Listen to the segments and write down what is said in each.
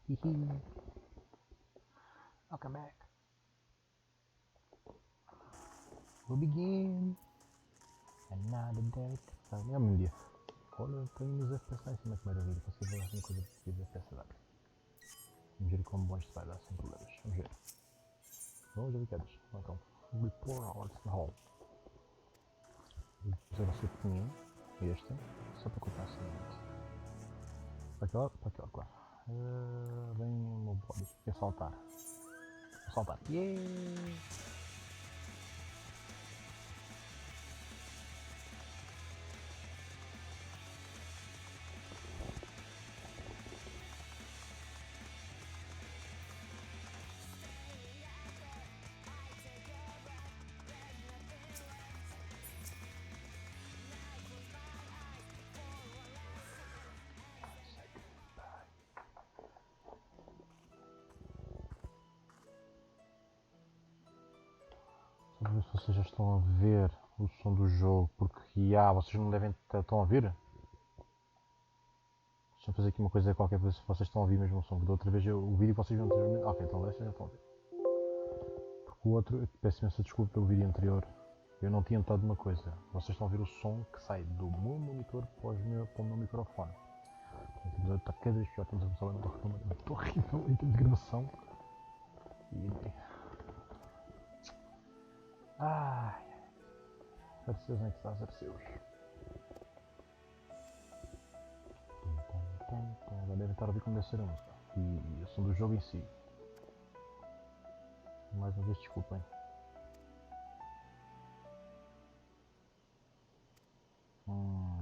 Hihi. Welcome back. We'll begin. Another day. É o mesmo dia. Olha, estou indo nos FPS lá em cima que maravilha. Consegui ver alguma coisa de FPS lá. Vamos ver como bom isto vai dar sem problemas. Vamos ver. Vamos ver o que é disto. Então, report the hall. Vou fazer o seu pequenino. Este. Só para colocar assim. Para aquele, claro. Vem o meu body. Quer saltar. Vou saltar. Yeah! Só ver se vocês já estão a ver o som do jogo, porque vocês não devem estar a ouvir. Deixa eu fazer aqui uma coisa qualquer para ver se vocês estão a ouvir mesmo o som, que da outra vez o vídeo que vocês viram anteriormente. Ok, então agora já estão a ouvir. Porque o outro, peço imensa desculpa pelo vídeo anterior, eu não tinha notado uma coisa. Vocês estão a ouvir o som que sai do meu monitor para o meu microfone. O episódio está cada vez pior, estamos a começar a não estou horrível em termos de gravação. Ai, Arceus, onde é que está Arceus? Agora devem estar a ouvir como deve ser a música e o som do jogo em si. Mais uma vez, desculpem.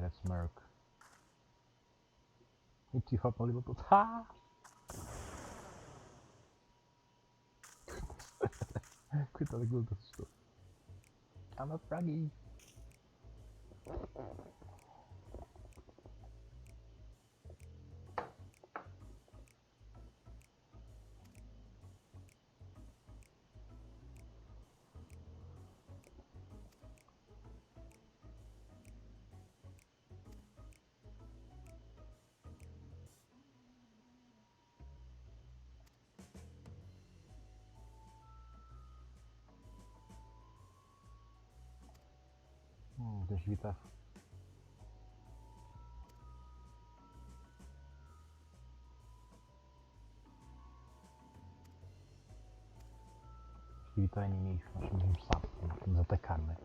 That's Merc. E te hop ali botou. Coitado daquilo que assustou. I'm a froggy. Tens que evitar. Evitar inimigos, nós somos um sapo, temos que nos atacar, não é?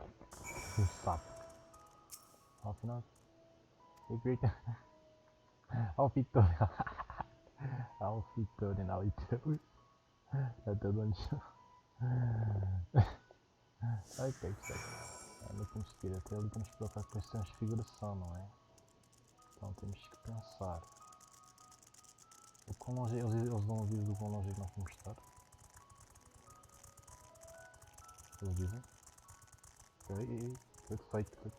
Um sapo. Ao final. Ao Vitória. Ao Vitória, ao Vitória. Até onde. Ok, gostei. Ainda temos que ir até ali, temos que colocar com essa transfiguração, não é? Então temos que pensar. O quão longe eles dão um aviso do quão longe nós vamos estar. Eles dizem. Perfeito.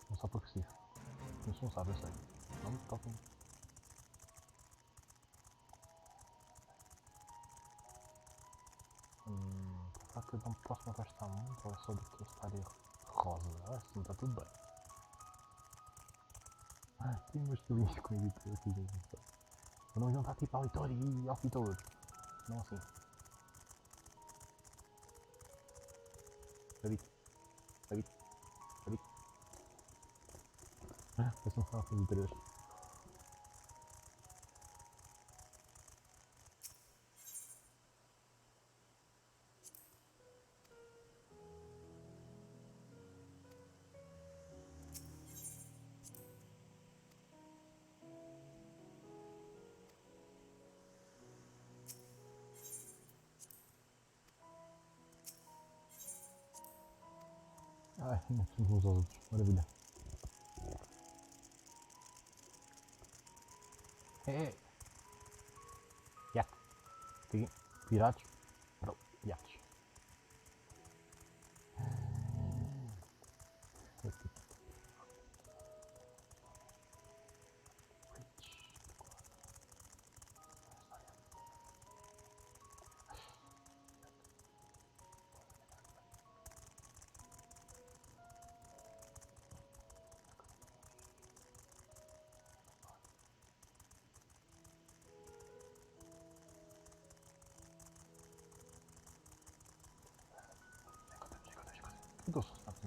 Não só porque sim. Não sabe, eu sei. Não me toquem. O facto de eu não posso me afastar muito, ou é só daquele estádio rosa? Assim está tudo bem. Tem umas telinhas com editor aqui, gente. Eu não juntar tipo ao Vitória e ao Vitor. Não assim. Habito. Parece um Final Fantasy 3. Ai, não somos uns aos outros. Maravilha. Iate. Aqui. Piratas. Pronto. Iates.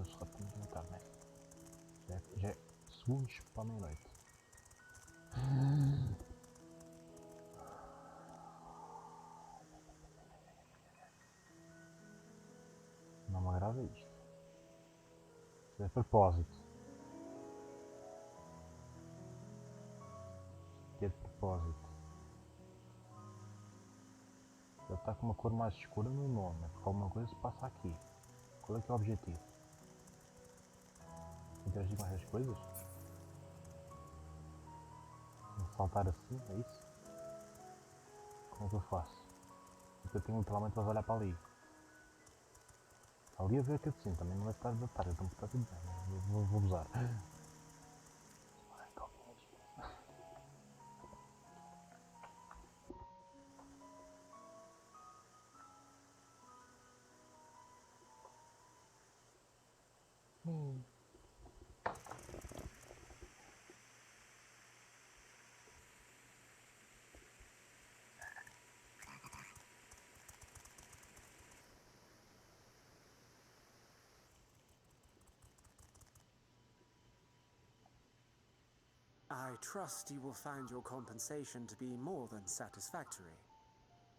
Mas rapidinho da tarde, né? Já é segundos para a meia-noite. Não me agrada isto. Isto é de propósito. Isto é de propósito. Ele está com uma cor mais escura no nome, porque alguma coisa se passa aqui. Qual é que é o objetivo? Interagir com essas coisas? Saltar assim, é isso? Como é que eu faço? Porque eu tenho literalmente para olhar para ali. Ali a ver a cutscene, também não vai estar de tarde, então está tudo bem, vou usar. I trust you will find your compensation to be more than satisfactory.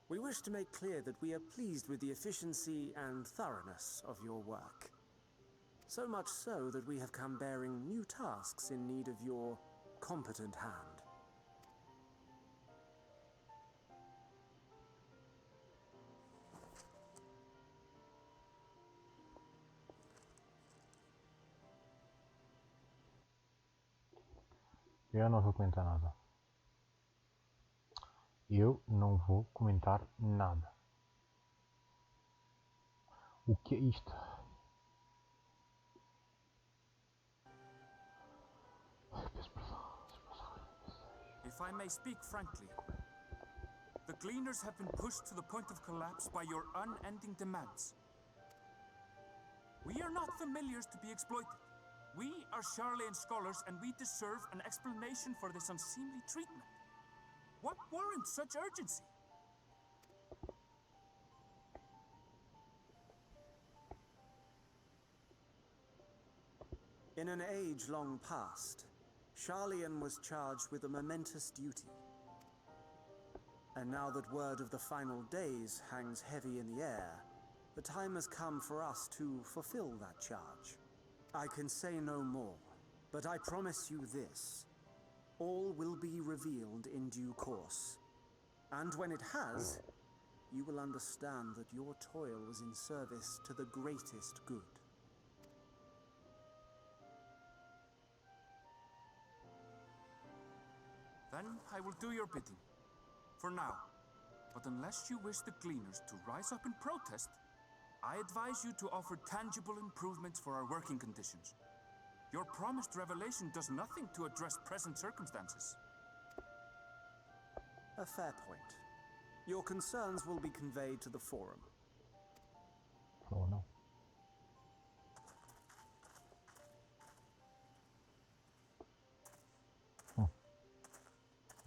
We wish to make clear that we are pleased with the efficiency and thoroughness of your work. So much so that we have come bearing new tasks in need of your competent hand. Eu não vou comentar nada. Eu não vou comentar nada. O que é isto? If I may speak frankly, the Gleaners have been pushed to the point of collapse by your unending demands. We are not familiars to be exploited. We are Charlian scholars, and we deserve an explanation for this unseemly treatment. What warrants such urgency? In an age long past, Charlian was charged with a momentous duty. And now that word of the final days hangs heavy in the air, the time has come for us to fulfill that charge. I can say no more, but I promise you this. All will be revealed in due course. And when it has, you will understand that your toil was in service to the greatest good. Then I will do your bidding. For now. But unless you wish the Gleaners to rise up in protest, I advise you to offer tangible improvements for our working conditions. Your promised revelation does nothing to address present circumstances. A fair point. Your concerns will be conveyed to the forum. Oh no.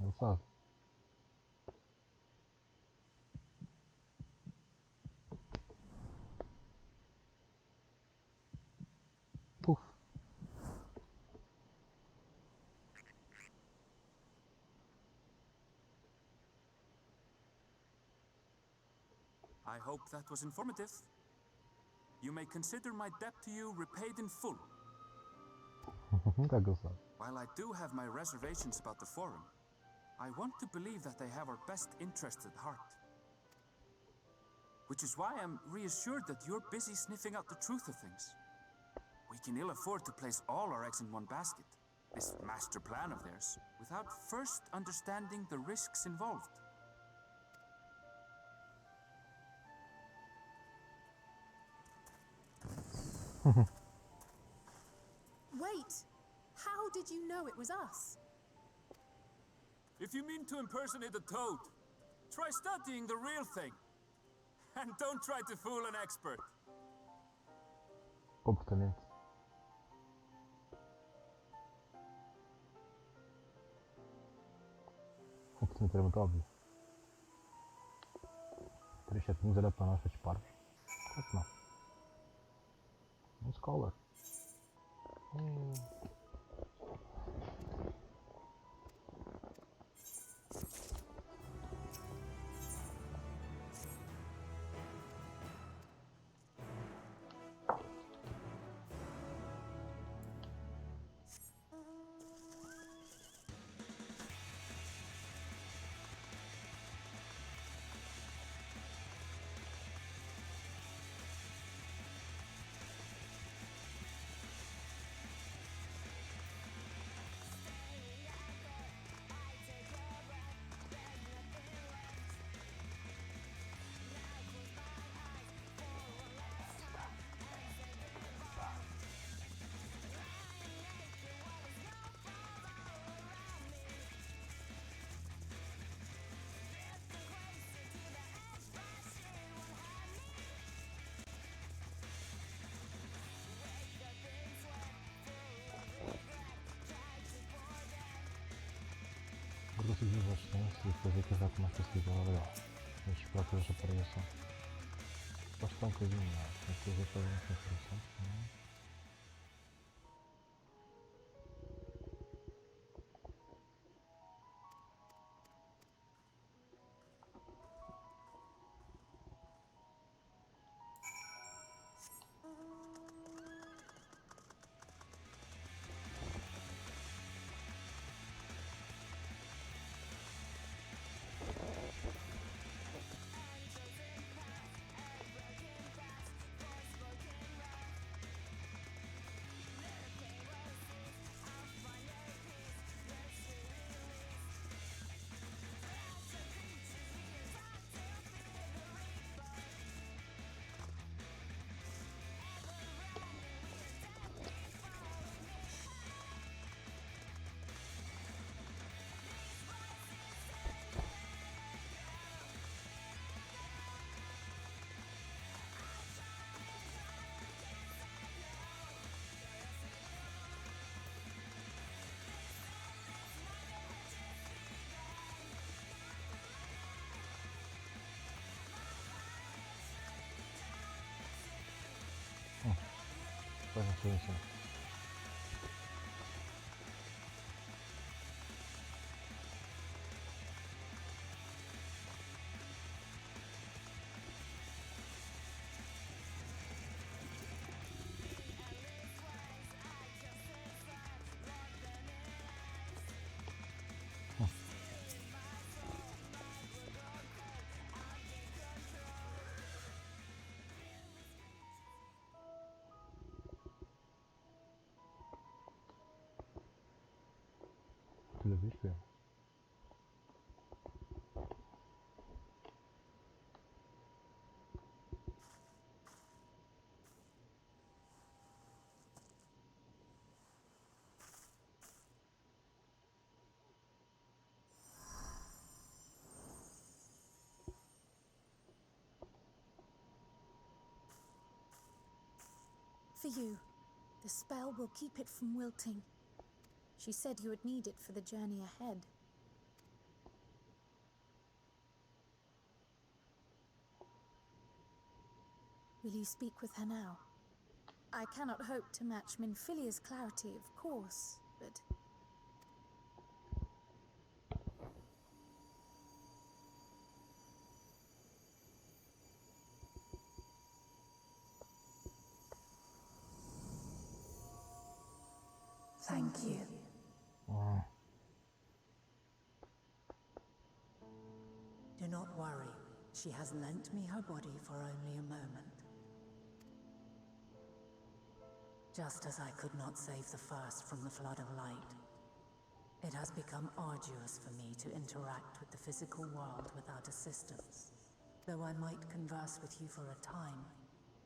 Ele sabe. Puf. I hope that was informative. You may consider my debt to you repaid in full. Nunca que ele sabe. While I do have my reservations about the Forum, I want to believe that they have our best interests at heart. Which is why I'm reassured that you're busy sniffing out the truth of things. We can ill afford to place all our eggs in one basket, this master plan of theirs, without first understanding the risks involved. Wait! How did you know it was us? If you mean to impersonate a toad, try studying the real thing. And don't try to fool an expert. Comportamento. Comportamento era muito óbvio. 3 setinhos olha para nós, feitos parvos. Claro que não. Um scholar. Vou conseguir bastante e depois é que já começa a seguir legal. Vamos esperar que eles apareçam. Posso estar um bocadinho mais, mas depois é que eles não são interessantes. Faz um silêncio. Tu l'as vu faire. For you. The spell will keep it from wilting. She said you would need it for the journey ahead. Will you speak with her now? I cannot hope to match Minfilia's clarity, of course, but... Thank you. Do not worry. She has lent me her body for only a moment. Just as I could not save the first from the flood of light, it has become arduous for me to interact with the physical world without assistance. Though I might converse with you for a time,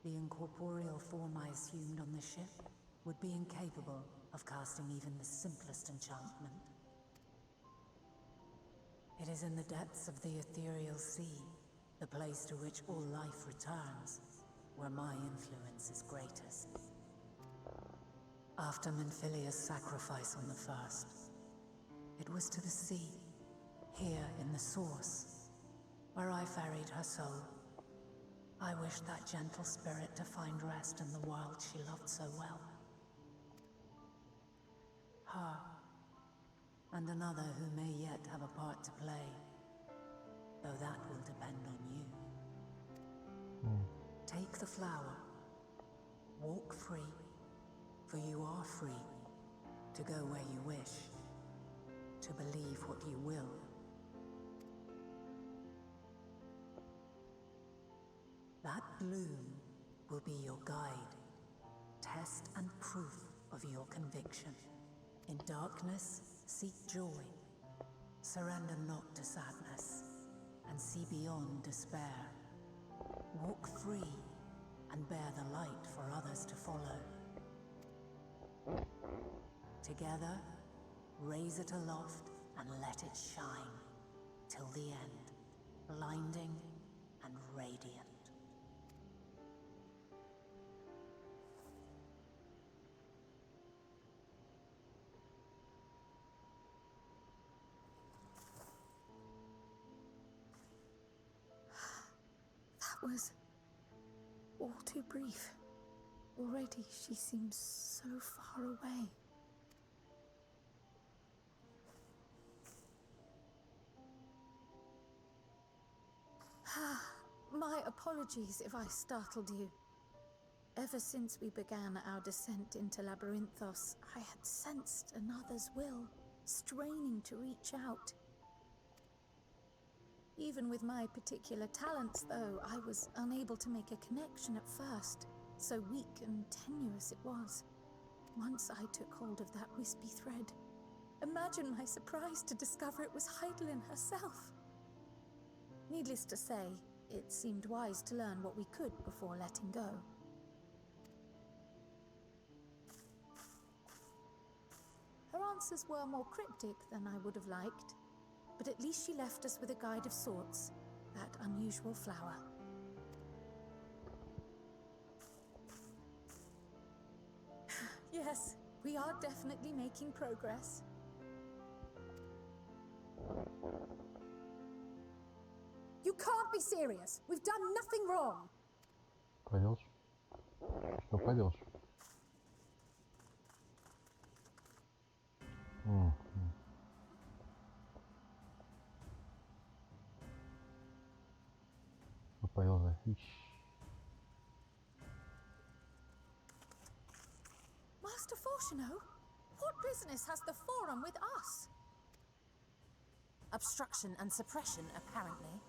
the incorporeal form I assumed on the ship would be incapable of casting even the simplest enchantment. It is in the depths of the ethereal sea, the place to which all life returns, where my influence is greatest. After Minfilia's sacrifice on the first, it was to the sea, here in the source, where I ferried her soul. I wished that gentle spirit to find rest in the world she loved so well. her, and another who may yet have a part to play, though that will depend on you. Take the flower, walk free, for you are free to go where you wish, to believe what you will. That bloom will be your guide, test and proof of your conviction. In darkness, seek joy. Surrender not to sadness, and see beyond despair. Walk free, and bear the light for others to follow. Together, raise it aloft and let it shine, till the end, blinding and radiant. That was all too brief. Already she seems so far away. My apologies if I startled you. Ever since we began our descent into Labyrinthos, I had sensed another's will, straining to reach out. Even with my particular talents, though, I was unable to make a connection at first, so weak and tenuous it was. Once I took hold of that wispy thread, imagine my surprise to discover it was Heidelin herself. Needless to say, it seemed wise to learn what we could before letting go. Her answers were more cryptic than I would have liked, but at least she left us with a guide of sorts, that unusual flower. Yes, we are definitely making progress. You can't be serious. We've done nothing wrong. Pai deles. É o pai deles. O pai deles é. Ixi. Master Fortuno, what business has the Forum with us? Obstruction and suppression, apparently.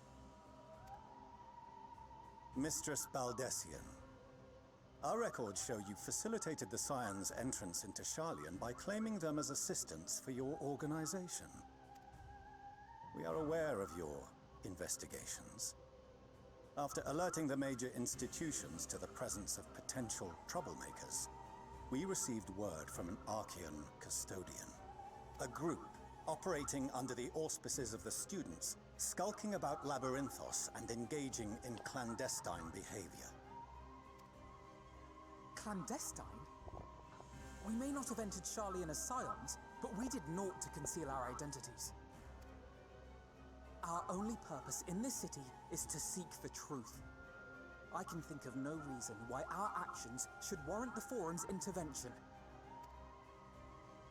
Mistress Baldessian, our records show you facilitated the Scions' entrance into Sharlayan by claiming them as assistants for your organization. We are aware of your investigations. After alerting the major institutions to the presence of potential troublemakers, we received word from an Archean custodian. A group operating under the auspices of the students, skulking about Labyrinthos and engaging in clandestine behavior. Clandestine? We may not have entered Sharlayan as Scions, but we did naught to conceal our identities. Our only purpose in this city is to seek the truth. I can think of no reason why our actions should warrant the Forum's intervention.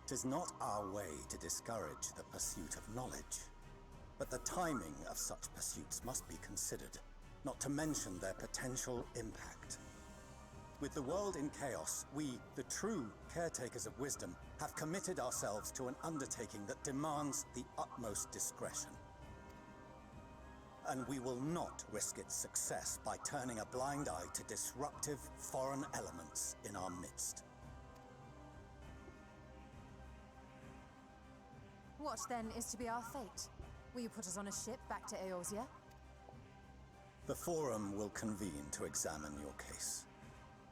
'Tis not our way to discourage the pursuit of knowledge, but the timing of such pursuits must be considered, not to mention their potential impact. With the world in chaos, we, the true caretakers of wisdom, have committed ourselves to an undertaking that demands the utmost discretion. And we will not risk its success by turning a blind eye to disruptive foreign elements in our midst. What, then, is to be our fate? Will you put us on a ship back to Eorzea? The Forum will convene to examine your case.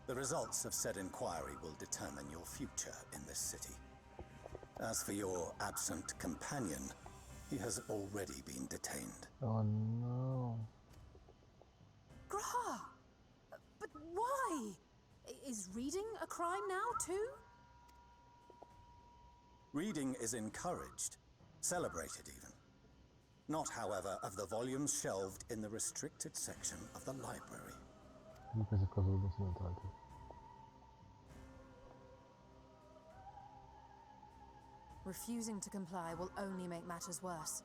The results of said inquiry will determine your future in this city. As for your absent companion, he has already been detained. Oh no. Graha! But why? Is reading a crime now, too? Reading is encouraged, celebrated even. Not, however, of the volumes shelved in the restricted section of the library. Não pensa por causa do ensino. Refusing to comply will only make matters worse.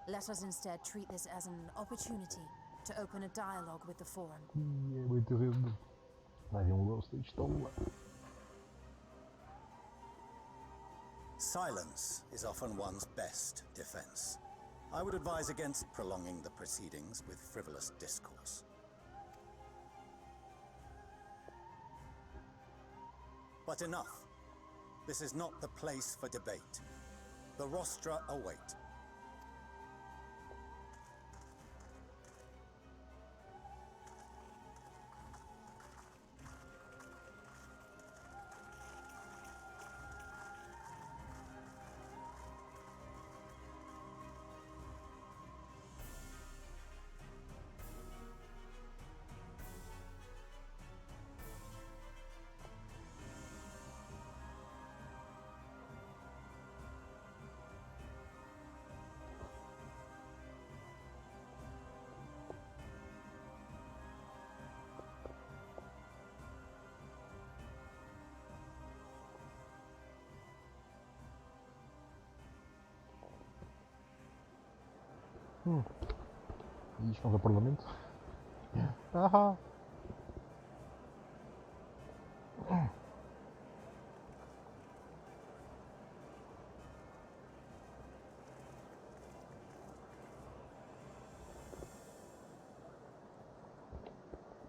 Let us instead treat this as an opportunity to open a dialogue with the Forum. É muito rindo. Vai vir rosto de estola. Silence is often one's best defense. I would advise against prolonging the proceedings with frivolous discourse. But enough. This is not the place for debate. The rostra await. E isto não é o Parlamento? Ahá!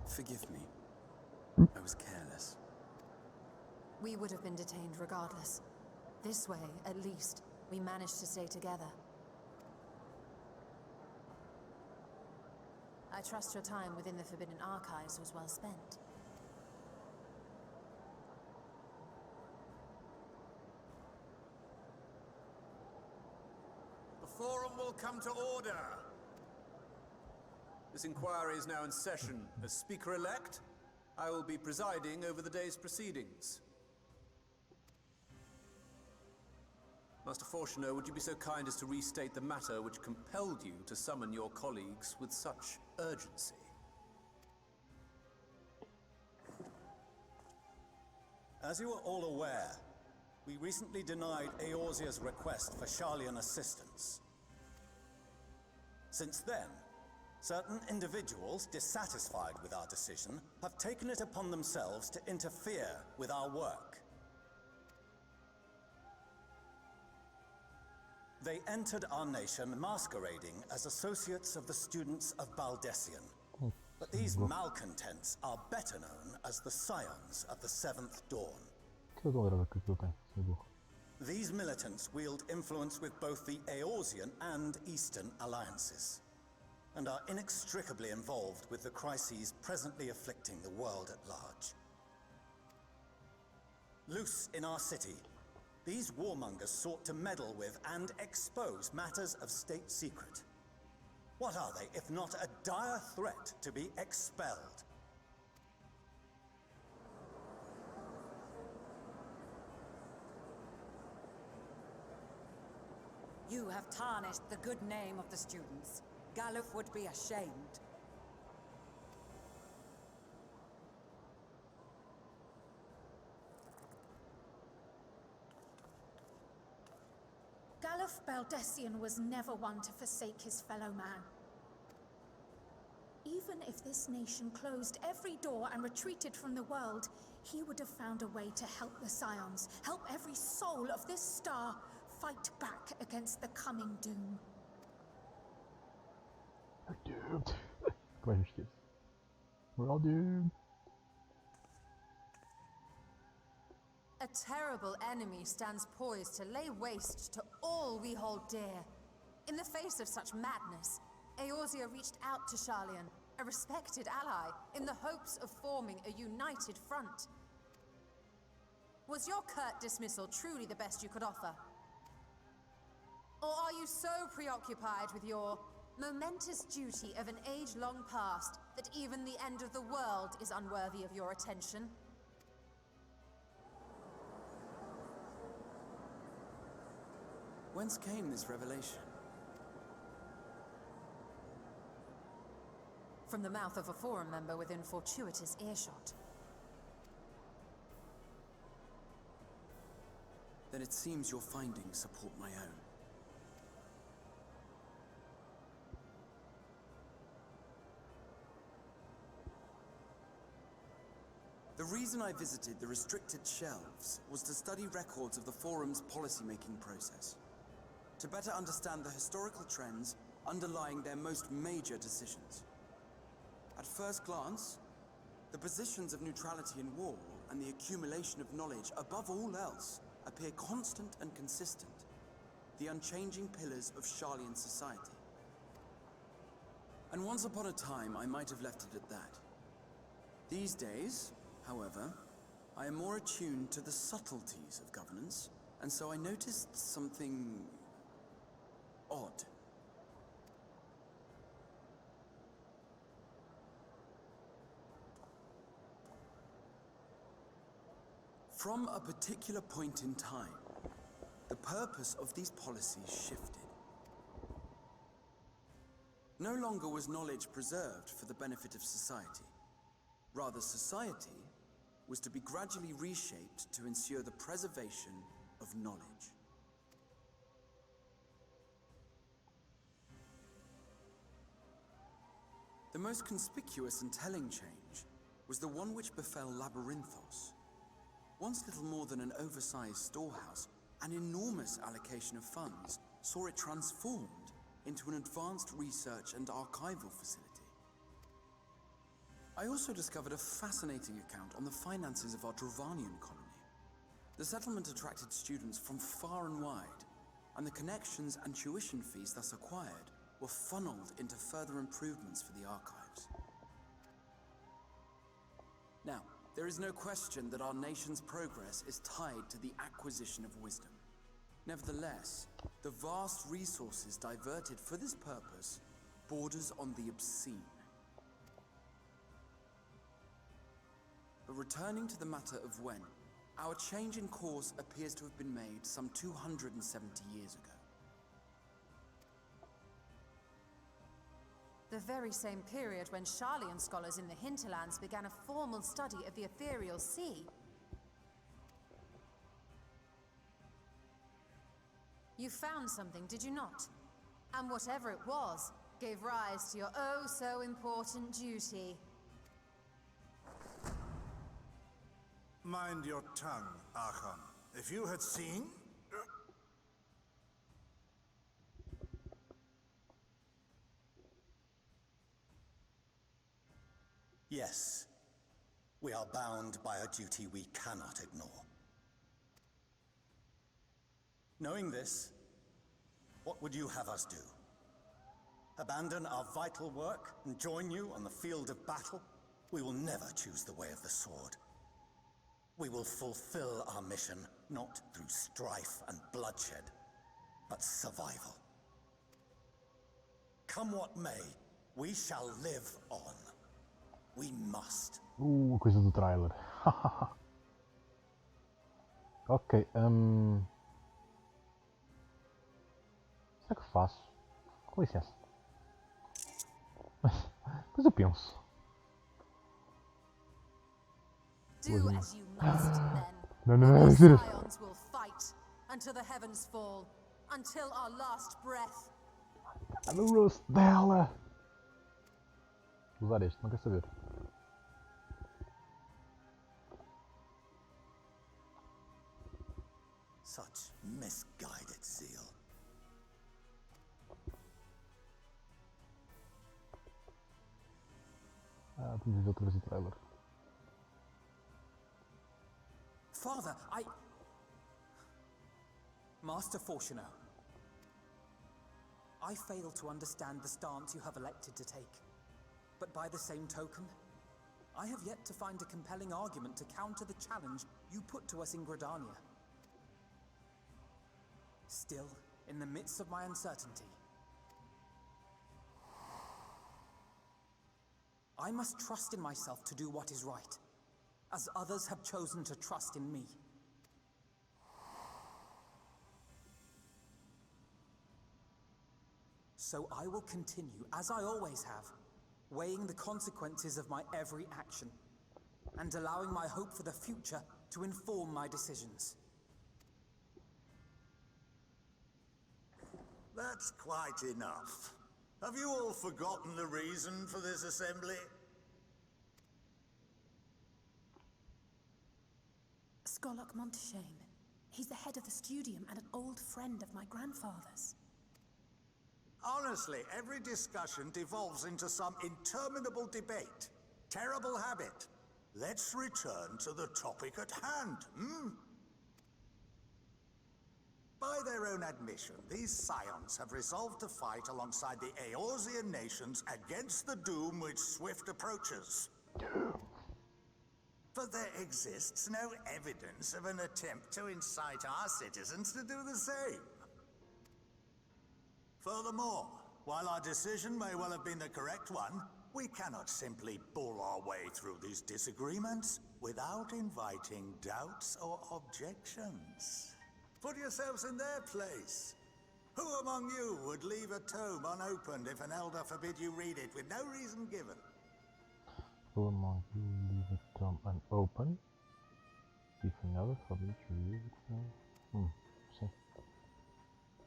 Forgive me. I was careless. We would have been detained regardless. This way, at least, we managed to stay together. I trust your time within the Forbidden Archives was well spent. The Forum will come to order. This inquiry is now in session. As Speaker-elect, I will be presiding over the day's proceedings. Master Fortuner, would you be so kind as to restate the matter which compelled you to summon your colleagues with such urgency? As you are all aware, we recently denied Eorzea's request for Sharlayan assistance. Since then, certain individuals dissatisfied with our decision have taken it upon themselves to interfere with our work. They entered our nation masquerading as associates of the students of Baldessian. But these malcontents are better known as the Scions of the Seventh Dawn. Que adorava que aquilo tem, seu burro. These militants wield influence with both the Eorzean and Eastern alliances, and are inextricably involved with the crises presently afflicting the world at large. Loose in our city, these warmongers sought to meddle with and expose matters of state secret. What are they, if not a dire threat to be expelled? You have tarnished the good name of the students. Galuf would be ashamed. Galuf Baldessian was never one to forsake his fellow man. Even if this nation closed every door and retreated from the world, he would have found a way to help the Scions, help every soul of this star fight back against the coming doom. We're doomed. Como é que esquece? We're all doomed. A terrible enemy stands poised to lay waste to all we hold dear. In the face of such madness, Eorzea reached out to Sharlayan, a respected ally, in the hopes of forming a united front. Was your curt dismissal truly the best you could offer? Or are you so preoccupied with your momentous duty of an age long past that even the end of the world is unworthy of your attention? Whence came this revelation? From the mouth of a Forum member within fortuitous earshot. then it seems your findings support my own. The reason I visited the restricted shelves was to study records of the Forum's policymaking process, to better understand the historical trends underlying their most major decisions. At first glance, the positions of neutrality in war and the accumulation of knowledge above all else appear constant and consistent, the unchanging pillars of Sharlayan society. And once upon a time, I might have left it at that. These days, however, I am more attuned to the subtleties of governance, and so I noticed something odd. From a particular point in time, the purpose of these policies shifted. No longer was knowledge preserved for the benefit of society. Rather, society was to be gradually reshaped to ensure the preservation of knowledge. The most conspicuous and telling change was the one which befell Labyrinthos. Once little more than an oversized storehouse, an enormous allocation of funds saw it transformed into an advanced research and archival facility. I also discovered a fascinating account on the finances of our Dravanian colony. The settlement attracted students from far and wide, and the connections and tuition fees thus acquired were funneled into further improvements for the archives. Now, there is no question that our nation's progress is tied to the acquisition of wisdom. Nevertheless, the vast resources diverted for this purpose borders on the obscene. But returning to the matter of when, our change in course appears to have been made some 270 years ago. The very same period when Sharlayan scholars in the hinterlands began a formal study of the ethereal sea. You found something, did you not? And whatever it was, gave rise to your oh-so-important duty. Mind your tongue, Archon. If you had seen... Yes, we are bound by a duty we cannot ignore. Knowing this, what would you have us do? Abandon our vital work and join you on the field of battle? We will never choose the way of the sword. We will fulfill our mission, not through strife and bloodshed, but survival. Come what may, we shall live on. We must. Coisa do trailer. Ok, será que faço? Com licença. Mas eu penso. Do as you must, then. Não, The sério. Scions will fight until the heavens fall, until our last breath. Tá no rosto dela. Vou usar este, não quer saber. Such misguided zeal. Vamos ver outra vez o trailer. Father, Master Fortuno, I fail to understand the stance you have elected to take. But by the same token, I have yet to find a compelling argument to counter the challenge you put to us in Gridania. Still, in the midst of my uncertainty, I must trust in myself to do what is right, as others have chosen to trust in me. So I will continue, as I always have, weighing the consequences of my every action, and allowing my hope for the future to inform my decisions. That's quite enough. Have you all forgotten the reason for this assembly? Skolok Monteshane. He's the head of the studium and an old friend of my grandfather's. Honestly, every discussion devolves into some interminable debate. Terrible habit. Let's return to the topic at hand, hmm? By their own admission, these scions have resolved to fight alongside the Eorzean nations against the doom which swift approaches. But there exists no evidence of an attempt to incite our citizens to do the same. Furthermore, while our decision may well have been the correct one, we cannot simply bull our way through these disagreements without inviting doubts or objections. Put yourselves in their place. Who among you would leave a tome unopened if an elder forbid you read it with no reason given? Who among you leave a tome unopened if an elder forbid you read it? Sim.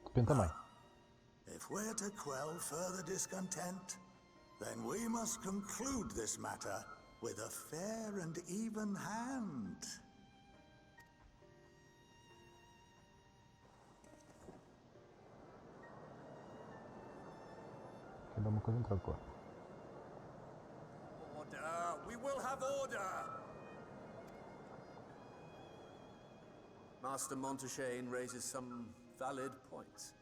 Depende também. If we're to quell further discontent, then we must conclude this matter with a fair and even hand. Quer dar uma coisa entre agora. Order! We will have order! Master Monteshane raises some valid points.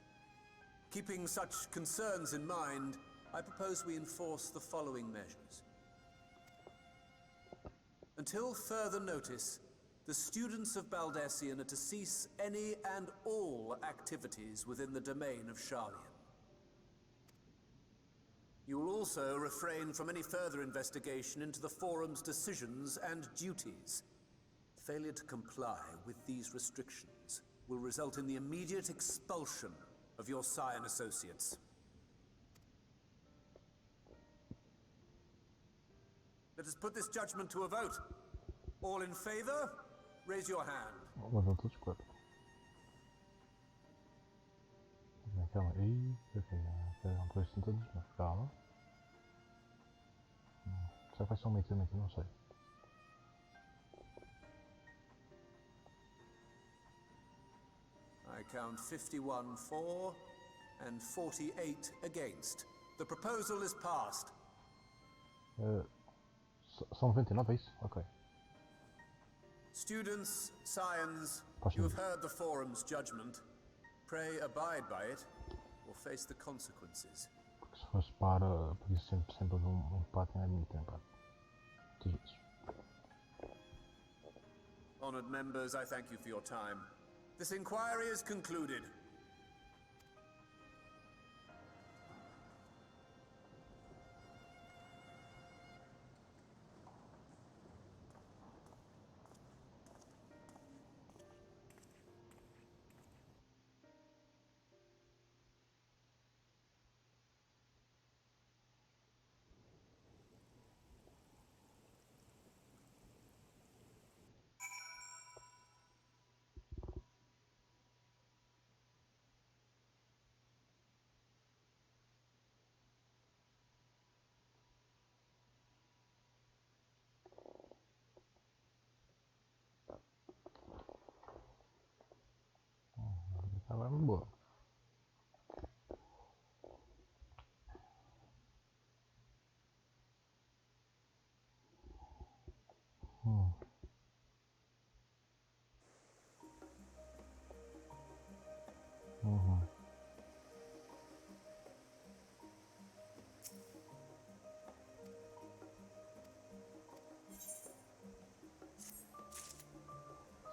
Keeping such concerns in mind, I propose we enforce the following measures. Until further notice, the students of Baldesion are to cease any and all activities within the domain of Sharlayan. You will also refrain from any further investigation into the Forum's decisions and duties. Failure to comply with these restrictions will result in the immediate expulsion of your Scion associates. Let us put this judgment to a vote. All in favor, raise your hand. Mas não todos quatro. Calma, aí, ok, não estou assim todos, mas calma. Será que vai ser um meio também? Não sei. I count 51 for and 48 against. The proposal is passed. São 99, é isso? Ok. Students, scions, you have heard the Forum's judgment. Pray abide by it, or face the consequences. Porque se fosse para, podia sempre haver um empate em admito empate. Todos isso. Honored members, I thank you for your time. This inquiry is concluded. Agora é boa.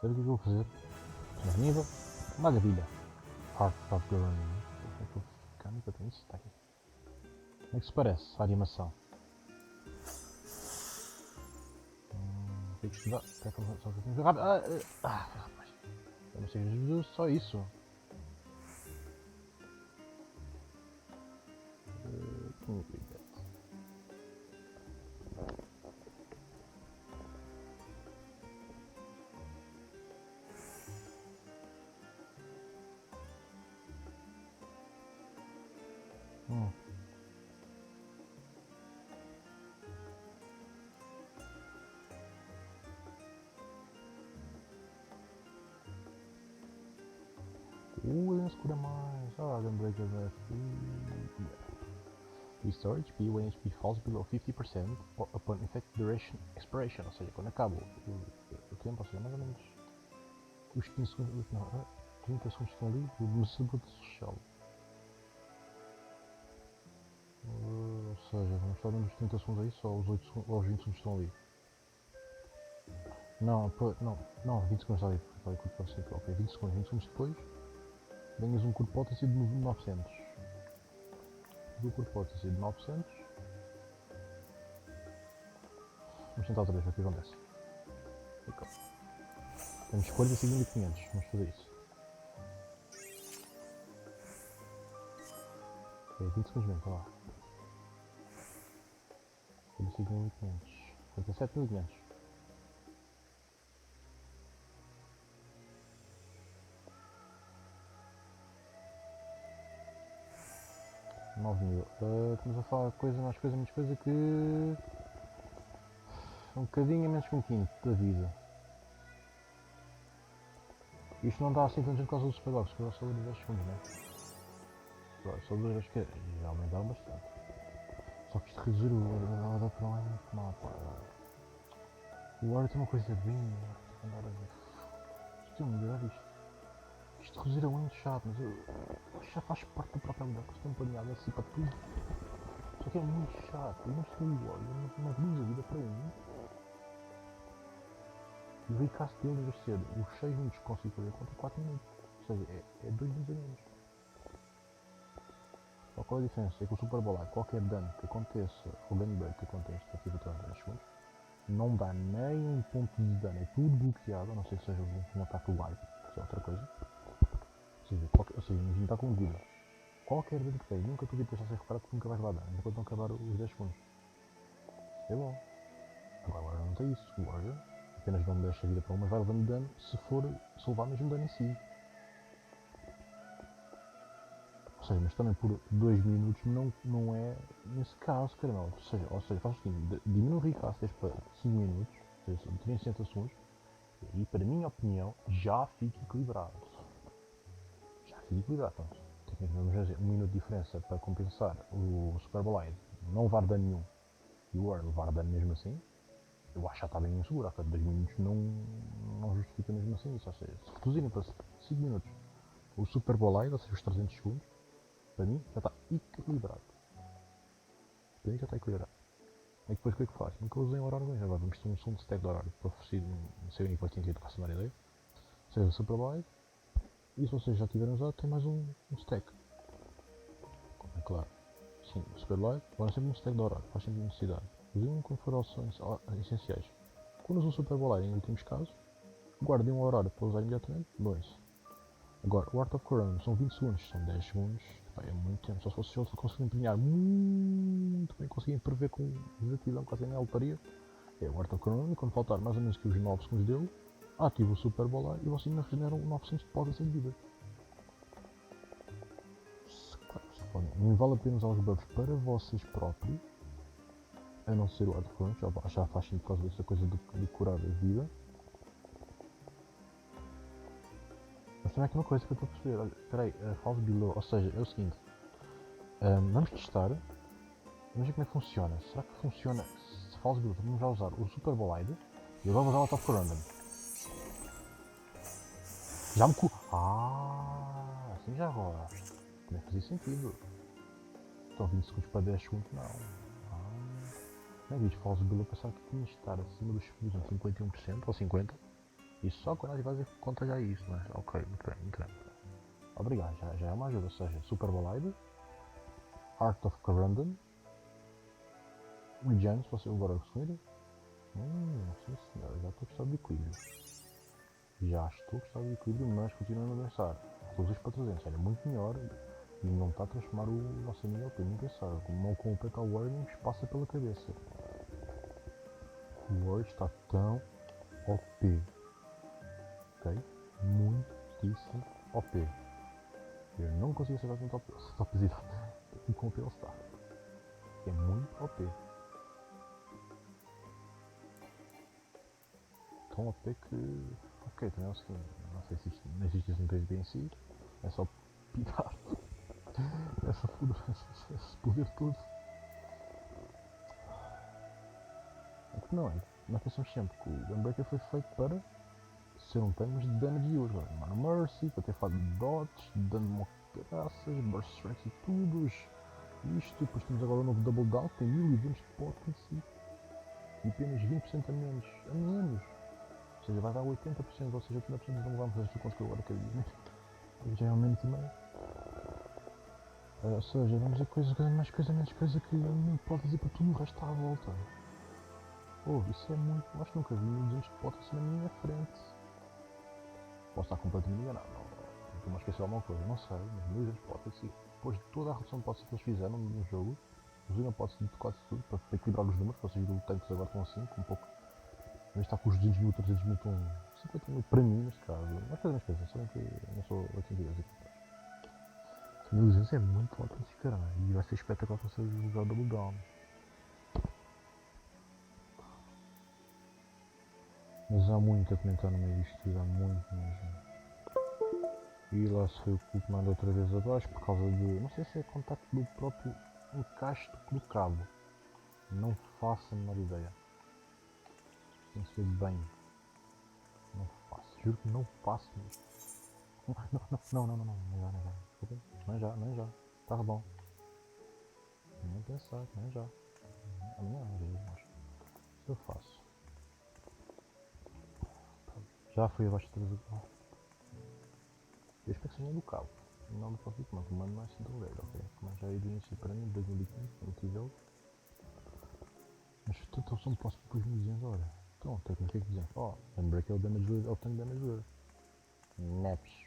Sabe o que eu vou fazer? Nível. Maravilha. Heart of Burning. Como é que eu tenho isso? Está aqui. Como é que se parece a animação? Tem que estudar. Só que eu tenho que rápido. Rapaz. Eu não sei só isso. Esse cura mais. Gunbreaker Restore HP when HP falls below 50% upon effect duration expiration, ou seja, quando acaba o tempo, ou seja, mais ou menos os 15 segundos, não, 30 segundos que estão ali, o vencedor social. Ou seja, vamos estar dentro dos 30 segundos aí, só os 8 segundos, ou os 20 segundos estão ali. Não, 20 segundos está ali, falei curto potency, ok, 20 segundos depois, ganhas um curto potency de 900. Do curto potency de 900. Vamos tentar outra vez, ver o que acontece. Okay. Temos 45.500, vamos fazer isso. Ok, 20 segundos mesmo, está lá. 45.500, 47.500. 9.000. Estamos a falar de coisa, mais coisa, menos coisa que... um bocadinho menos que um quinto da vida. Isto não dá assim tanto por causa do Superbox, porque só dura 10 segundos, não é? Agora, só dura 10 segundos, que já aumentaram bastante. Só que isto reduzir o hora para lá é muito mal, pá. O hora tem uma coisa bem... Isto é melhorar isto. Isto reduzir é muito chato, mas isto já faz parte da própria habilidade, que estou empanhado assim para tudo. Só que é muito chato, eu não estou igual, eu não reduz a vida para um. E o recast dele, em vez de ser os 6 minutos que consigo fazer, conta 4 minutos. Ou seja, é 2 minutos a menos. Só qual é a diferença? É que o Super Bowl, qualquer dano que aconteça, ou gunbreak que aconteça, ativo durante 10 segundos, não dá nem um ponto de dano, é tudo bloqueado, a não ser que seja um ataque live, que é outra coisa. Ou seja, imagina, está com vida. Qualquer dano que tem, nunca tu deixar ser reparado porque nunca vais lá dar, enquanto não acabar os 10 segundos. É bom. Agora não tem isso, o Warrior apenas não me deixa a vida para uma, vai levando dano se levar mesmo dano em si. Ou seja, mas também por 2 minutos não é nesse caso, caramba. Ou seja, faz o seguinte, diminui o recast para 5 minutos, ou seja, 360 segundos, e para a minha opinião já fica equilibrado. Então, vamos fazer 1 minuto de diferença para compensar o Super Bolide não levar dano nenhum e o World levar dano mesmo assim. Eu acho que já está bem inseguro, há 2 minutos não justifica mesmo assim isso. Ou seja, se reduzirem para 5 minutos o Super Bolide, ou seja, os 300 segundos, para mim já está equilibrado. Para mim já está equilibrado. E depois o que é que faz? Nunca usei um horário bem, agora vamos ter um segundo stack de horário para oferecer, não sei bem qual tinha sido, faço a menor ideia. Ou seja, o Super Bolide. E se vocês já tiverem usado, tem mais um stack. É claro. Sim, o Super Light, agora sempre um stack de horário, faz sempre necessidade. Usem quando for opções essenciais. Quando usam o Super Light em últimos casos, guardem um horário para usar imediatamente, 2. Agora, o Art of Corona são 20 segundos, são 10 segundos, é muito tempo. Só se vocês conseguirem empenhar muito bem, conseguirem prever com exatidão, quase nem altaria, é o Art of Corona, e quando faltar mais ou menos que os 9 segundos dele, ativa o Super Bowl e vocês ainda regeneram 900 de potência de vida. Claro, não vale a pena usar os buffs para vocês próprios, a não ser o Art of Corona, já faz sentido por causa dessa coisa de curar a vida. Mas também há aqui uma coisa que eu estou a perceber, olha, espera aí, falls below, ou seja, é o seguinte, vamos testar, vamos ver como é que funciona. Será que funciona, se falls below, vamos já usar o Super Bowl e agora vou usar o Art of Corona. Já me assim já rola. Também fazia sentido. Então 20 segundos para 10 segundos, não. Não é vídeo falso below, pensava que tinha de estar acima dos 51% ou 50%. E só quando a gente vai fazer conta já é isso, mas ok, muito bem. Obrigado, já é uma ajuda, ou seja, Super Bolide, Art of Corundum, Regen, se você agora conseguir. Sim senhora, já estou a gostar do equilíbrio. Já estou a gostar do equilíbrio, mas continuando a pensar. Todos os para 300, era muito melhor e não está a transformar o nosso amigo LP, nem pensar. Como com o Petal Warning passa pela cabeça. O Word está tão OP. Ok? Muitíssimo OP. Eu não consigo acertar tanto topzito. e com OP ele está. É muito OP. Tão OP que... Ok, também é o seguinte, não sei se isto não existe um PvP em si, é só pitar esse poder todo. É que não é, nós pensamos sempre que o EndWalker foi feito para ser um tanque de damage e uso, Mana Mercy, para ter falado de dots, dano de caraças, burst strikes e tudo, isto, depois temos agora o novo Double Down, tem 1200 de potency e apenas 20% a menos. Ou seja, vai dar 80%, ou seja, 80% não vamos fazer com agora que eu digo, já é um minuto e meio. Ou seja, vamos ver mais coisa, menos coisa que não pode dizer para tudo o resto está à volta. Isso é muito, acho que nunca vi 1200 de potency na minha frente. Posso estar completamente enganado, estou-me a esquecer de alguma coisa, não sei, mas 1200 de potency, depois de toda a redução de potency que eles fizeram no jogo, reduziram a potency de quase tudo, para equilibrar os números, ou seja, os tanques agora estão assim, com um pouco. Em vez de estar com os 200 mil, 300 mil, estão 50 mil para mim, neste caso. Mas fazemos coisas, sabem que eu não sou 82 aqui atrás. 1200 é muito alto nesse caralho, e vai ser espetacular para vocês usar Double Down. Mas há muito a comentar no meio disto tudo, há muito mesmo. E lá se foi o que manda outra vez abaixo por causa de, não sei se é contacto do próprio encaixe do cabo. Não faço a menor ideia. Tem que ser bem. Não faço, juro que não faço mesmo. Não já. Desculpem, não já. Tá bom. Nem pensar, nem já. Amanhã, acho. Isso eu faço. Já fui abaixo de 3 eu espero que seja do cabo, não do próprio comando. O comando não é assim tão velho, ok? O comando já é do início para mim, 2015, quando tive ele. Mas portanto eles são próximos depois me dizendo, olha, então, o que é que dizem? EndWalker é o damage leader, é o tank damage leader. Neps.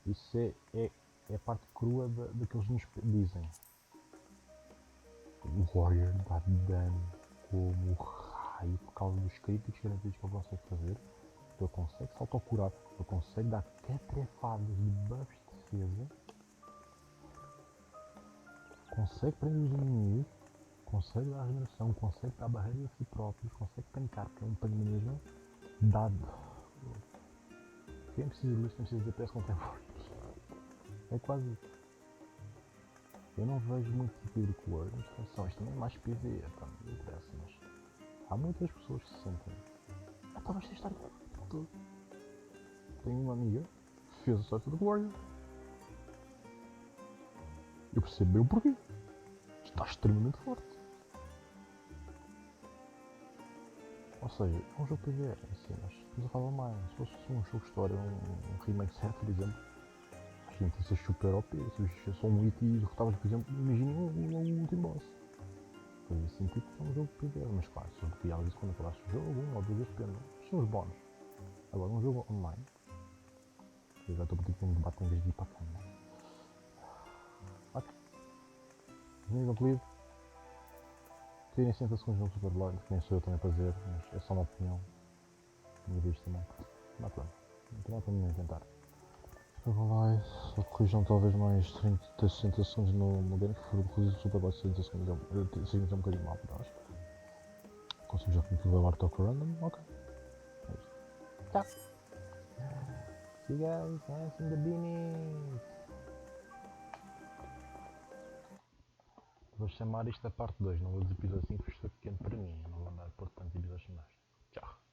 Isso é a parte crua da que eles nos dizem. O Warrior dá dano como raio por causa dos críticos garantidos que ele consegue fazer. Ele consegue se autocurar, ele consegue dar catrefadas de buffs de defesa, consegue prender os inimigos, consegue dar regeneração, consegue dar barreira a si próprios, consegue tancar, que é um tanque mesmo, dado. Quem precisa disso, quem precisa de DPS contra fortes. É quase isso. Eu não vejo muito equilíbrio com o Word, mas atenção, isto também é mais PvE, tá? Não interessa, mas há muitas pessoas que se sentem. Talvez tenha história todo. Tenho uma amiga que fez a sorte do Warrior. Eu percebo bem o porquê. Está extremamente forte. Ou seja, é um jogo PvE, assim, nós estamos a falar mais. Se fosse um jogo de história, um remake set, por exemplo, a gente ia ser super OP. Se eu sou um hit e derrotavas, por exemplo, imaginem o último boss. Fazia sentido que é um jogo PvE, mas claro, se eu criava isso quando acabasse o jogo, 1 ou 2 vezes pena. São os bónus. Agora, um jogo online, eu já estou a ter um debate em vez de ir para a cama. Ok. Nível apelido. Tirem 60 segundos no Super Blind, que nem sou eu também para dizer, mas é só uma opinião. Minha vez também. Não há problema. Não há problema em tentar. Super Blind, só corrijam talvez mais 30, 60 segundos no game, que for corrigir o Super Blind 60 segundos é um bocadinho mal, mas consigo já controlar o toque random, ok. É isto. Tchau! See you guys, nice in the beanies! Vou chamar isto a parte 2, não vou dizer episódio 5 porque isto é pequeno para mim, eu não vou andar por tantos episódios mais. Tchau!